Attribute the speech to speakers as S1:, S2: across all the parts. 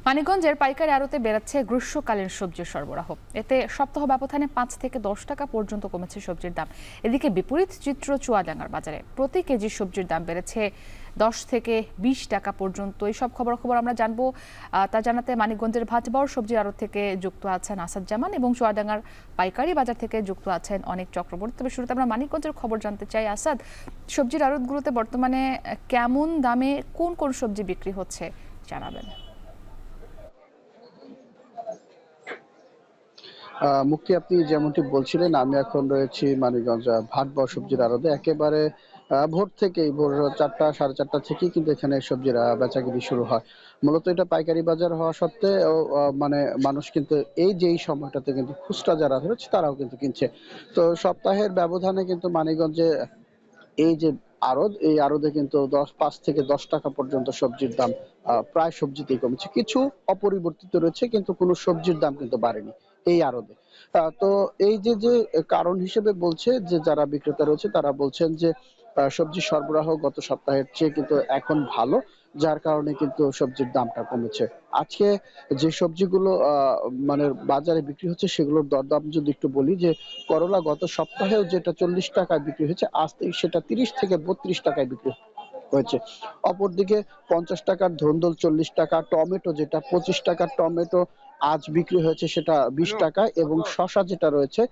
S1: মানিকগঞ্জের পাইকারি আড়তে বেড়েছে গ্রীষ্মকালীন সবজির সরবরাহ। এতে সপ্তাহ ব্যবধানে ৫ থেকে ১০ টাকা পর্যন্ত কমেছে সবজির দাম। এদিকে বিপরীত চিত্র চুয়াডাঙ্গার বাজারে প্রতি কেজি সবজির দাম বেড়েছে ১০ থেকে ২০ টাকা পর্যন্ত। এই সব খবর আমরা জানবো। তা জানাতে মানিকগঞ্জের ভাটবাউর সবজির আড়ত থেকে যুক্ত আছেন আসাদ জামান এবং চুয়াডাঙ্গার পাইকারি বাজার থেকে যুক্ত আছেন অনেক চক্রবর্তী। তবে শুরুতে আমরা মানিকগঞ্জের খবর জানতে চাই। আসাদ, সবজির আড়তগুলোতে বর্তমানে কেমন দামে কোন কোন সবজি বিক্রি হচ্ছে জানাবেন।
S2: মুক্তি, আপনি যেমনটি বলছিলেন, আমি এখন রয়েছি মানিকগঞ্জ ভাটবাউ সবজির আড়তে। একেবারে ভোর থেকেই, ভোর ৪টা ৪:৩০ থেকেই কিন্তু এখানে সবজির বেচাকেনি শুরু হয়। মূলত এটা পাইকারি বাজার হওয়া সত্ত্বেও মানে মানুষ কিন্তু এই সময়টাতে কিন্তু খুচরা যারা রয়েছে তারাও কিন্তু কিনছে। তো সপ্তাহের ব্যবধানে কিন্তু মানিকগঞ্জে এই যে আড়ত, এই আড়তে কিন্তু ৫ থেকে ১০ টাকা পর্যন্ত সবজির দাম প্রায় সবজিতেই কমেছে। কিছু অপরিবর্তিত রয়েছে, কিন্তু কোনো সবজির দাম কিন্তু বাড়েনি এই আড়তে। তো এই যে কারণ হিসেবে বলছে যে যারা বিক্রেতা রয়েছে তারা বলছেন যে সবজির সরবরাহ গত সপ্তাহের চেয়ে কিন্তু এখন ভালো, যার কারণে কিন্তু সবজির দামটা কমেছে। আজকে যে সবজিগুলো মানে বাজারে বিক্রি হচ্ছে সেগুলোর দরদাম যদি একটু বলি, যে করলা গত সপ্তাহেও যেটা ৪০ টাকায় বিক্রি হয়েছে, আজ থেকে সেটা ৩০ থেকে ৩২ টাকায় বিক্রি হয়েছে। অপরদিকে ৫০ টাকার ধুন্দুল ৪০ টাকা, টমেটো যেটা ২৫ টাকার টমেটো আজ বিক্রি হয়েছে সেটা ২০ টাকা, এবং শসা যেটা রয়েছে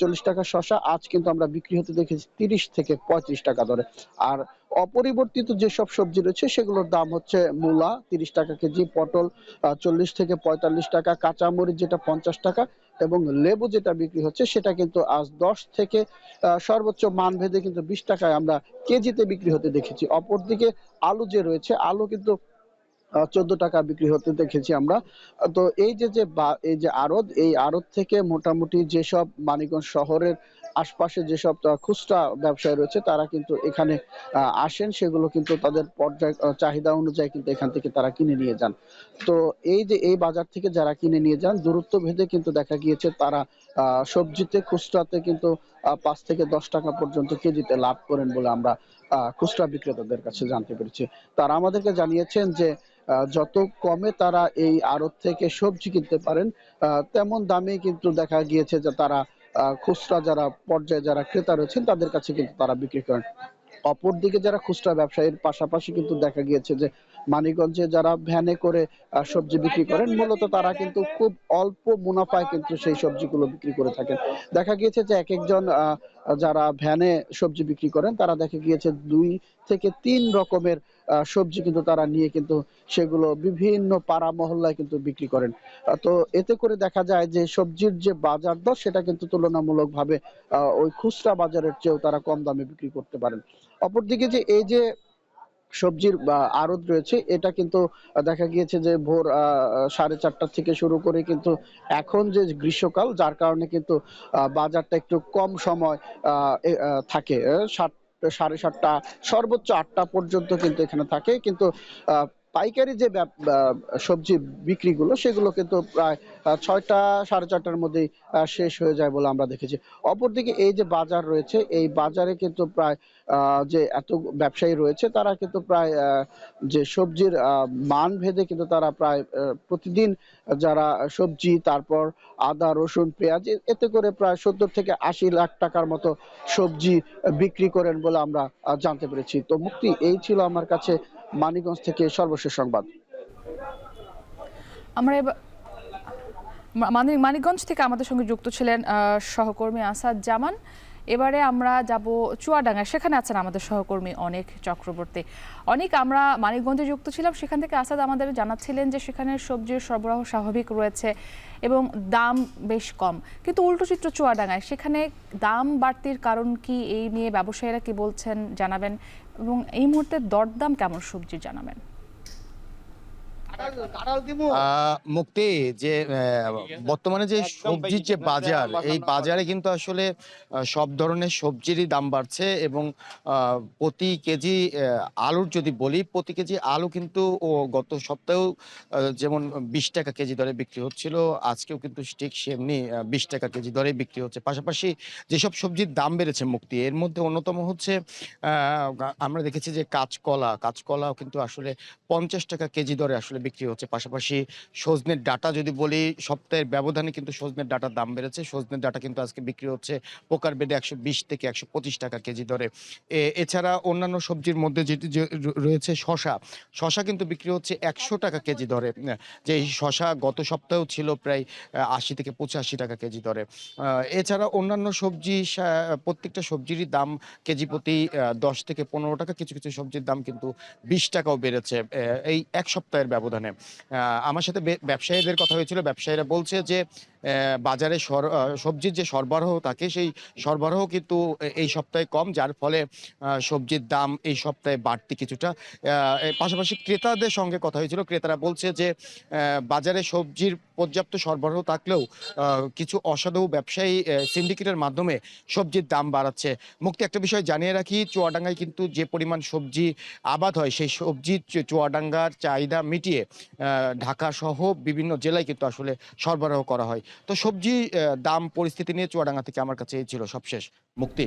S2: ৪০ টাকার শসা আজ কিন্তু আমরা বিক্রি হতে দেখেছি ৩০ থেকে ৩৫ টাকা দরে। আর অপরিবর্তিত যেসব সবজি রয়েছে সেগুলোর দাম হচ্ছে মূলা ৩০ টাকা কেজি, পটল ৪০ থেকে ৪৫ টাকা, কাঁচামরিচ যেটা ৫০ টাকা, এবং লেবু যেটা বিক্রি হচ্ছে সেটা কিন্তু আজ ১০ থেকে সর্বোচ্চ মান ভেদে কিন্তু ২০ টাকায় আমরা কেজিতে বিক্রি হতে দেখেছি। অপরদিকে আলু যে রয়েছে, আলু কিন্তু ১৪ টাকা বিক্রি হতে দেখেছি আমরা। তো এই যে আড়ত, এই আড়ত থেকে মোটামুটি যেসব মানিকগঞ্জ শহরের আশপাশে যেসব খুচরা ব্যবসায়ী রয়েছে তারা কিন্তু এখানে আসেন, সেগুলো কিন্তু তাদের পর্যায় চাহিদা অনুযায়ী কিন্তু এখান থেকে তারা কিনে নিয়ে যান। তো এই যে এই বাজার থেকে যারা কিনে নিয়ে যান, দূরত্ব ভেদে কিন্তু দেখা গিয়েছে তারা সবজিতে খুচরাতে কিন্তু ৫ থেকে ১০ টাকা পর্যন্ত কেজিতে লাভ করেন বলে আমরা খুচরা বিক্রেতাদের কাছে জানতে পেরেছি। তারা আমাদেরকে জানিয়েছেন যে যত কমে তারা এই আড়ত থেকে সবজি কিনতে পারেন, তেমন দামে কিন্তু দেখা গিয়েছে যে তারা খুচরা যারা পর্যায়ে যারা ক্রেতা রয়েছেন তাদের কাছে কিন্তু তারা বিক্রি করেন। অপরদিকে যারা খুচরা ব্যবসায়ীর পাশাপাশি কিন্তু দেখা গিয়েছে যে মানিকগঞ্জে যারা ভ্যানে করে সবজি বিক্রি করেন, মূলত তারা কিন্তু খুব অল্প মুনাফায় কিন্তু সেই সবজিগুলো বিক্রি করে থাকেন। দেখা গিয়েছে যে একেকজন যারা ভ্যানে সবজি বিক্রি করেন তারা দেখা গিয়েছে ২ থেকে ৩ রকমের সবজি কিন্তু তারা নিয়ে কিন্তু সেগুলো বিভিন্ন পাড়া মহল্লায় কিন্তু বিক্রি করেন। তো এতে করে দেখা যায় যে সবজির যে বাজার দর সেটা কিন্তু তুলনামূলকভাবে ওই খুচরা বাজারের চেয়েও তারা কম দামে বিক্রি করতে পারেন। অপরদিকে যে এই যে সবজির আড়ত রয়েছে, এটা কিন্তু দেখা গিয়েছে যে ভোর ৪:৩০ থেকে শুরু করে কিন্তু এখন যে গ্রীষ্মকাল, যার কারণে কিন্তু বাজারটা একটু কম সময় থাকে। ৭:৩০ সর্বোচ্চ ৮টা পর্যন্ত কিন্তু এখানে থাকে। কিন্তু পাইকারি যে সবজি বিক্রিগুলো সেগুলো কিন্তু প্রায় ৬টা ৪:৩০টার মধ্যেই শেষ হয়ে যায় বলে আমরা দেখেছি। অপরদিকে এই যে বাজার রয়েছে, এই বাজারে কিন্তু প্রায় যে এত ব্যবসায়ী রয়েছে তারা কিন্তু প্রায় যে সবজির মান ভেদে কিন্তু তারা প্রায় প্রতিদিন যারা সবজি, তারপর আদা, রসুন, পেঁয়াজ এতে করে প্রায় ৭০ থেকে ৮০ লাখ টাকার মতো সবজি বিক্রি করেন বলে আমরা জানতে পেরেছি। তো মুক্তি, এই ছিল আমার কাছে মানিকগঞ্জ থেকে সর্বশেষ সংবাদ।
S1: আমরা মানিকগঞ্জ থেকে আমাদের সঙ্গে যুক্ত ছিলেন সহকর্মী আসাদ জামান। এবারে আমরা যাব চুয়াডাঙ্গায়, সেখানে আছেন আমাদের সহকর্মী অনেক চক্রবর্তী। অনেক, আমরা মানিকগঞ্জে যুক্ত ছিলাম, সেখান থেকে আসাদ আমাদের জানাচ্ছিলেন যে সেখানে সবজির সরবরাহ স্বাভাবিক রয়েছে এবং দাম বেশ কম। কিন্তু উল্টো চিত্র চুয়াডাঙ্গায়, সেখানে দাম বাড়তির কারণ কি, এই নিয়ে ব্যবসায়ীরা কি বলছেন জানাবেন, এবং এই মুহূর্তে দরদাম কেমন সবজির জানাবেন।
S3: মুক্তি, যে বর্তমানে যে সবজির যে বাজার, এই বাজারে কিন্তু আসলে সব ধরনের সবজিরই দাম বাড়ছে, এবং প্রতি কেজি আলুর যদি বলি, প্রতি কেজি আলু কিন্তু গত সপ্তাহেও যেমন ২০ টাকা কেজি দরে বিক্রি হচ্ছিল, আজকেও কিন্তু ঠিক সেমনি ২০ টাকা কেজি দরে বিক্রি হচ্ছে। পাশাপাশি যেসব সবজির দাম বেড়েছে মুক্তি, এর মধ্যে অন্যতম হচ্ছে আমরা দেখেছি যে কাঁচকলাও কিন্তু আসলে ৫০ টাকা কেজি দরে আসলে বিক্রি হচ্ছে। পাশাপাশি সজনের ডাঁটা যদি বলি, সপ্তাহের ব্যবধানে কিন্তু সজনের ডাঁটার দাম বেড়েছে। সজনের ডাঁটা কিন্তু আজকে বিক্রি হচ্ছে পোকার বেডে ১২০ থেকে ১২৫ টাকা কেজি দরে। এছাড়া অন্যান্য সবজির মধ্যে যেটি যে রয়েছে শসা। শসা কিন্তু বিক্রি হচ্ছে ১০০ টাকা কেজি দরে। যে এই শসা গত সপ্তাহেও ছিল প্রায় ৮০ থেকে ৮৫ টাকা কেজি দরে। এছাড়া অন্যান্য সবজি প্রত্যেকটা সবজিরই দাম কেজি প্রতি ১০ থেকে ১৫ টাকা। কিছু, কিছু সবজির দাম কিন্তু ২০ টাকাও বেড়েছে এই ১ সপ্তাহের ব্যবধানে। আমার সাথে ব্যবসায়ীদের কথা হয়েছিল। ব্যবসায়ীরা বলছে যে বাজারে সবজির যে সরবরাহ থাকে, সেই সরবরাহ কিন্তু এই সপ্তাহে কম, যার ফলে সবজির দাম এই সপ্তাহে বাড়তি কিছুটা। এর পাশাপাশি ক্রেতাদের সঙ্গে কথা হয়েছিল। ক্রেতারা বলছে যে বাজারে সবজির পর্যাপ্ত সরবরাহ থাকলেও কিছু অসাধু ব্যবসায়ী সিন্ডিকেটের মাধ্যমে সবজির দাম বাড়াচ্ছে। মুক্তি, একটা বিষয় জানিয়ে রাখি, চুয়াডাঙ্গায় কিন্তু যে পরিমাণ সবজি আবাদ হয়, সেই সবজি চুয়াডাঙ্গার চাহিদা মিটিয়ে ঢাকা সহ বিভিন্ন জেলায় কিন্তু আসলে সরবরাহ করা হয়। তো সবজি দাম পরিস্থিতি নিয়ে চুয়াডাঙ্গা থেকে আমার কাছে এই ছিল সবশেষ। মুক্তি।